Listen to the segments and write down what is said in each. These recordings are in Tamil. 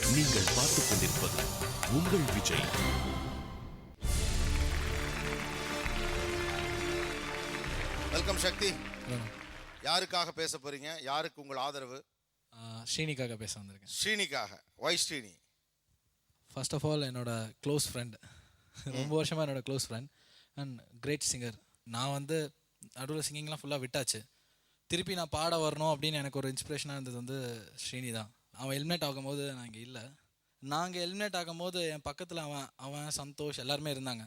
நீங்கள் பார்த்துக் கொண்டிருப்பது உங்கள் விஜய். வெல்கம் சக்தி. யாருக்காக பேச போறீங்க? யாருக்கு உங்கள் ஆதரவு? ஸ்ரீனிக்காக பேச வந்திருக்கேன். ஸ்ரீனிக்காக. Why Srini? First of all என்னோட க்ளோஸ் ஃப்ரெண்ட், ரொம்ப வருஷமாக என்னோட close friend and great singer. நான் வந்து நடுவில் சிங்கிங்லாம் ஃபுல்லாக விட்டாச்சு. திருப்பி நான் பாட வரணும் அப்படின்னு எனக்கு ஒரு இன்ஸ்பிரேஷனாக இருந்தது வந்து ஸ்ரீனி தான். அவன் எலிமினேட் ஆகும்போது நான் இங்கே இல்லை. நாங்கள் எலிமினேட் ஆகும்போது என் பக்கத்தில் அவன் சந்தோஷ் எல்லாருமே இருந்தாங்க.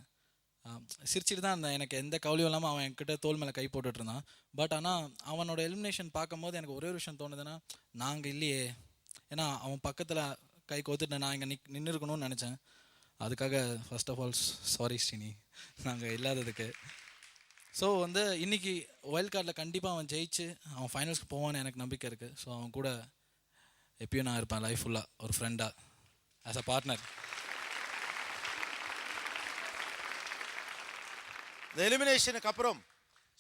சிரிச்சிட்டு தான் இருந்தேன். எனக்கு எந்த கவலையும் இல்லாமல் அவன் என்கிட்ட தோல் மேலே கை போட்டுட்டு இருந்தான். பட் ஆனால் அவனோட எலிமினேஷன் பார்க்கும்போது எனக்கு ஒரே ஒரு விஷயம் தோணுதுன்னா, நாங்கள் இல்லையே. ஏன்னா அவன் பக்கத்தில் கை கோத்துட்டு நான் இங்கே நின்று இருக்கணும்னு நினச்சேன். அதுக்காக first of all sorry Srini, நாங்கள் இல்லாததுக்கு. ஸோ வந்து இன்றைக்கி வைல்ட் கார்டில் கண்டிப்பாக அவன் ஜெயிச்சு அவன் ஃபைனல்ஸ்க்கு போவான்னு எனக்கு நம்பிக்கை இருக்குது. ஸோ அவன் கூட எப்பயும் நான் இருப்பேன் லைஃப் ஃபுல்லாக, ஒரு ஃப்ரெண்டாக, ஆஸ் அ பார்ட்னர். இந்த எலிமினேஷனுக்கு அப்புறம்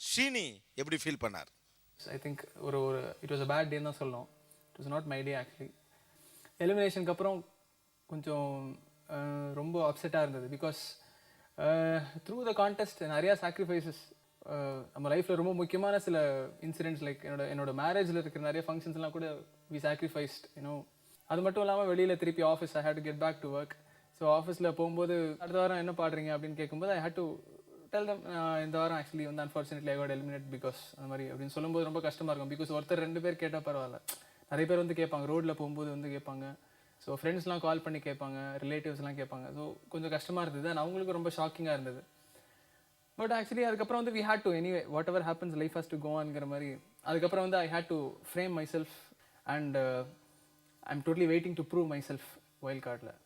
ஸ்ரீனி எப்படி ஃபீல் பண்ணார்? ஐ திங்க் ஒரு இட் வாஸ் அ பேட் டேன்னு தான் சொல்லணும். It was not my day actually. எலிமினேஷனுக்கு அப்புறம் கொஞ்சம் ரொம்ப அப்செட்டாக இருந்தது. பிகாஸ் த்ரூ த கான்டெஸ்ட் நிறையா சாக்ரிஃபைசஸ், நம்ம லைஃப்பில் ரொம்ப முக்கியமான சில இன்சிடென்ட்ஸ், லைக் என்னோட மேரேஜில் இருக்கிற நிறைய ஃபங்க்ஷன்ஸ்லாம் கூட வி சாக்ரிஃபைஸ்ட் யூனோ. அது மட்டும் இல்லாமல் வெளியில் திருப்பி office I had to get back to work. So ஆஃபீஸில் போகும்போது அடுத்த வாரம் என்ன பாடுறீங்க அப்படின்னு கேட்கும்போது I had to tell them இந்த வாரம் ஆக்சுவலி வந்து unfortunately I got eliminate because அந்த மாதிரி அப்படின்னு சொல்லும்போது ரொம்ப கஷ்டமாக இருக்கும். பிகாஸ் ஒருத்தர் 2 பேர் கேட்டால் பரவாயில்ல, நிறைய பேர் வந்து கேட்பாங்க, ரோட்டில் போகும்போது வந்து கேட்பாங்க. ஸோ ஃப்ரெண்ட்ஸ்லாம் கால் பண்ணி கேட்பாங்க, ரிலேட்டிவ்ஸ்லாம் கேட்பாங்க. ஸோ கொஞ்சம் கஷ்டமாக இருந்தது. அண்ட் அவங்களுக்கு ரொம்ப ஷாக்கிங்காக இருந்தது. பட் ஆக்சுவலி அதுக்கப்புறம் வந்து we had to anyway whatever happens life has to go ஆன்ங்கிற மாதிரி அதுக்கப்புறம் வந்து I had to frame myself and I am totally waiting to prove myself wild கார்டில்.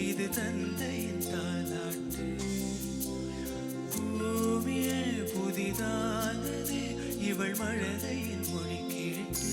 இது தந்தையின் தாலாட்டு, பூமியே புதிதானதே இவள் மழலையின் மொழி கேட்டு.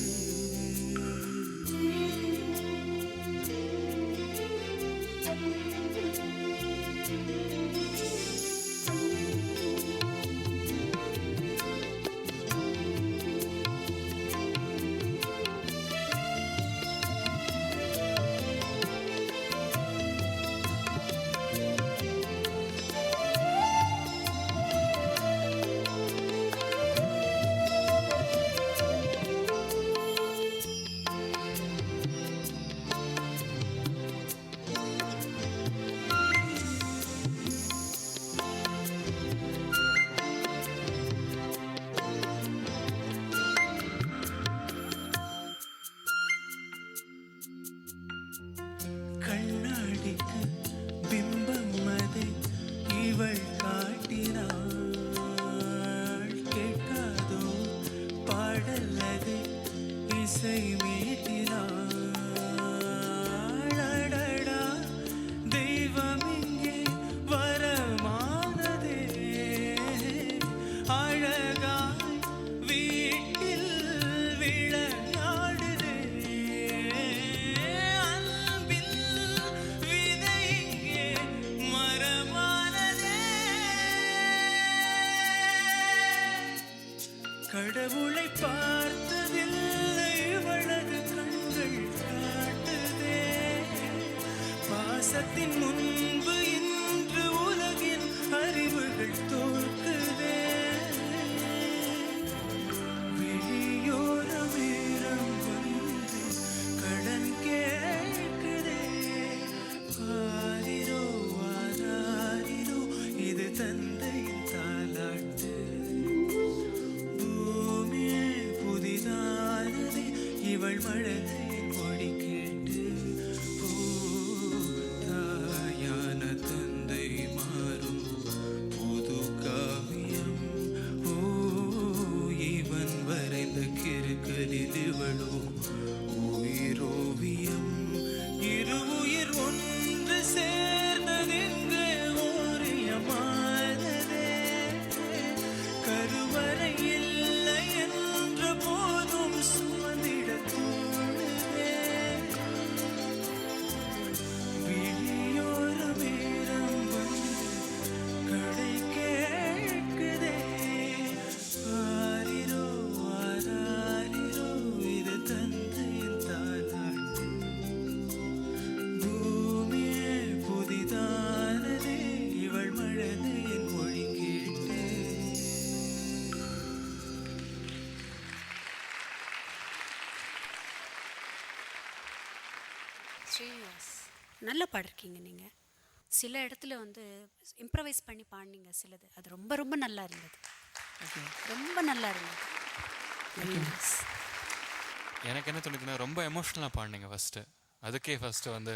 கண்ணாடிக்கு பிம்பம் அதை இவள் காட்டினாள், கேட்காதோ பாடல் அதை இசை மீட்டினாள். அடடா தெய்வம் இங்கே வரமானதே, அழகாய் வீட்டில் விளையாடுதே. கடவுளை பார்த்ததில்லை இவளது கண்கள் காட்டுதே, பாசத்தின் முன்பு இன்று உலகின் அறிவு கண்கள் தோற்குதே விழியோரம் ஈரம் வந்து கடன் கேட்குதே ஆரிரோ ஆராரிரோ இது தந்தையின் தாலாட்டு பூமியே புதிதானதே இவள் மழலையின் மொழி கேட்டு தாயான தந்தை மாறும் புது காவியம் இவன் வரைந்த கிறுக்கலில் இவளோ உயிரோவியம் இரு உயிர் ஒன்று சேர்ந்ததெங்கே ஓரியமானதே கருவறை இல்லை என்ற போதும் சுமந்திட தோணுதே விழியோரம் வீரம் வந்து கடை கேட்குதே ஆரிரோ ஆராரிரோ இது தந்தையின் தாலாட்டு பூமியே புதிதானதே இவள் மழலையின் மொழி கேட்டு ஸ்ரீனிவாஸ் நல்லா பாடிருக்கீங்க நீங்கள். சில இடத்துல வந்து இம்ப்ரவைஸ் பண்ணி பாடினீங்க சிலது, அது ரொம்ப ரொம்ப நல்லா இருந்தது. ரொம்ப நல்லா இருந்தது. Very nice. எனக்கு என்ன தோணுதுன்னா ரொம்ப எமோஷ்னலாக பாடினீங்க ஃபஸ்ட்டு. அதுக்கே ஃபஸ்ட்டு வந்து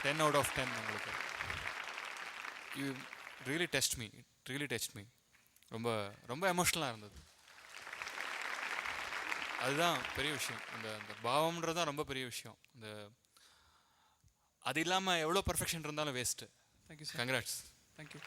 10 out of 10 உங்களுக்கு. யூ ரியலி டெஸ்ட் மீ ரொம்ப ரொம்ப எமோஷ்னலாக இருந்தது. அதுதான் பெரிய விஷயம். அந்த பாவம்ன்றது தான் ரொம்ப பெரிய விஷயம். அது இல்லாமல் எவ்வளோ பர்ஃபெக்ஷன் இருந்தாலும் waste. Thank you sir. Congrats. Thank you.